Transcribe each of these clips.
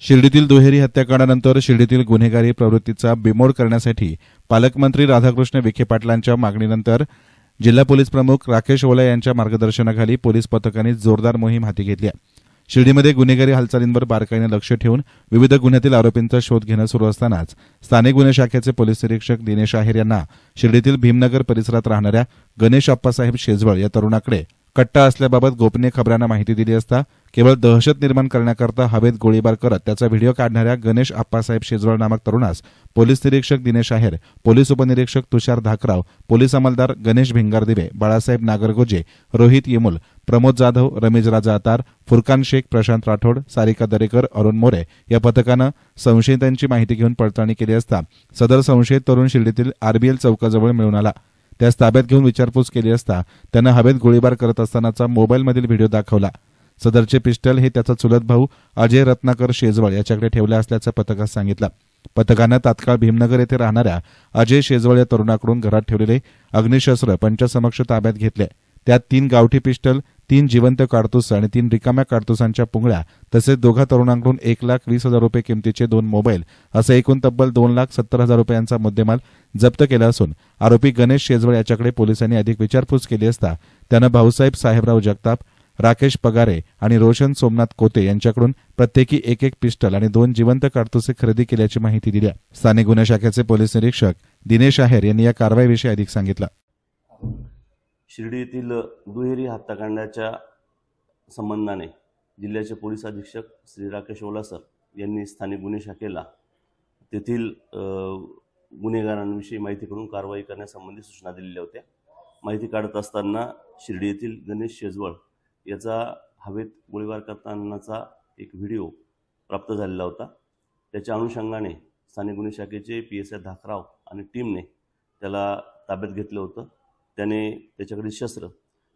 शिर्डीतील दुहेरी हत्याकांडानंतर शिर्डीतील गुन्हेगारी प्रवृत्तीचा बिमोड करण्यासाठी पालकमंत्री राधाकृष्ण विखे पाटलांच्या मागणीनंतर जिल्हा पोलीस प्रमुख राकेश ओला यांच्या मार्गदर्शनाखाली पोलीस पथकाने जोरदार मोहीम हाती घेतली आहे। शिर्डीमध्ये गुन्हेगारी हालचालींवर बारकाईने लक्ष ठेवून विविध गुन्ह्यातील आरोपींचा शोध घेणं सुरू असतानाच स्थानिक गुन्हे शाखेचे पोलीस निरीक्षक दिनेश आहेर यांना शिर्डीतील भीमनगर परिसरात राहणाऱ्या गणेश आप्पासाहेब शेजवळ या तरुणाकडे कट्टा असल्याबाबत गोपनीय खबरांना माहिती दिली असता केवळ दहशत निर्माण करण्याकरता हवेत गोळीबार करत त्याचा व्हिडिओ काढणाऱ्या गणेश आप्पासाहेब शेजवळ नामक तरुणास पोलीस निरीक्षक दिनेश आहेर, पोलीस उपनिरीक्षक तुषार धाकराव, पोलीस अंमलदार गणेश भिंगारदिवे, बाळासाहेब नागरगोजे, रोहित येमुल, प्रमोद जाधव, रमेश राजा अतार, फुरकान शेख, प्रशांत राठोड, सारिका दरेकर, अरुण मोरे या पथकानं संशयितांची माहिती घेऊन पडताळणी केली असता सदर संशयित तरुण शिर्डीतील आरबीएल चौकाजवळ मिळून आला। त्यास ताब्यात घेऊन विचारपूस केली असता त्यानं हवेत गोळीबार करत असतानाचा मोबाईलमधील व्हिडिओ दाखवला। सदरचे पिस्टल हे त्याचा चुलत भाऊ अजय रत्नाकर शेजवळ याच्याकडे ठेवले असल्याचं पथकास सांगितलं। पथकानं तात्काळ भीमनगर येथे राहणाऱ्या अजय शेजवळ या तरुणाकडून घरात ठेवलेले अग्निशस्त्र पंचसमक्ष ताब्यात घेतले। त्यात 3 गावठी पिस्टल, 3 जिवंत काडतूस आणि 3 रिकाम्या काडतुसांच्या पुंगळ्या तसेच दोघा तरुणांकडून 1,20,000 रुपये किमतीचे 2 मोबाईल असे एकूण तब्बल 2,70,000 रुपयांचा मुद्देमाल जप्त केला असून आरोपी गणेश शेजवळ याच्याकडे पोलिसांनी अधिक विचारपूस केली असता त्यानं भाऊसाहेब साहेबराव जगताप, राकेश पगारे आणि रोशन सोमनाथ कोते यांच्याकडून प्रत्येकी 1 पिस्टल आणि 2 जिवंत काडतुसे खरेदी केल्याची माहिती दिली। स्थानिक गुन्हे शाखेचे पोलीस निरीक्षक दिनेश आहेर यांनी या कारवाईविषयी अधिक सांगितलं। शिर्डी येथील दुहेरी हत्याकांडाच्या संबंधाने जिल्ह्याचे पोलीस अधीक्षक श्री राकेश ओला सर यांनी स्थानिक गुन्हे शाखेला तेथील गुन्हेगारांविषयी माहिती करून कारवाई करण्यासंबंधी सूचना दिलेल्या होत्या। माहिती काढत असताना शिर्डी येथील गणेश शेजवळ याचा हवेत गोळीबार करतानाचा एक व्हिडिओ प्राप्त झालेला होता। त्याच्या अनुषंगाने स्थानिक गुन्हे शाखेचे PSI धाकराव आणि टीमने त्याला ताब्यात घेतलं होतं। त्याने त्याच्याकडील शस्त्र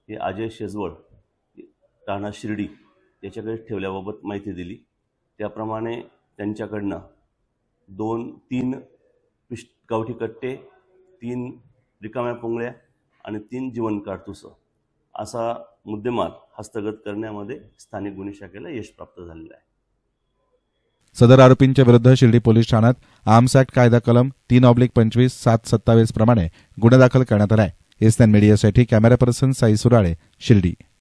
हे अजय शेजवळ राहणार शिर्डी याच्याकडे ठेवल्याबाबत माहिती दिली। त्याप्रमाणे त्यांच्याकडनं 2-3 गावठी कट्टे, 3 रिकाम्या पुंगळ्या आणि 3 जिवंत काडतुसं असा मुद्देमाल हस्तगत करण्यामध्ये स्थानिक गुन्हे शाखेला यश प्राप्त झालेलं आहे। सदर आरोपींच्या विरुद्ध शिर्डी पोलीस ठाण्यात आर्म्स ऍक्ट कायदा कलम 3/25, 727 प्रमाणे गुन्हा दाखल करण्यात आला आहे। एसएन मीडियासाठी कॅमेरा पर्सन साई सुराळे, शिर्डी।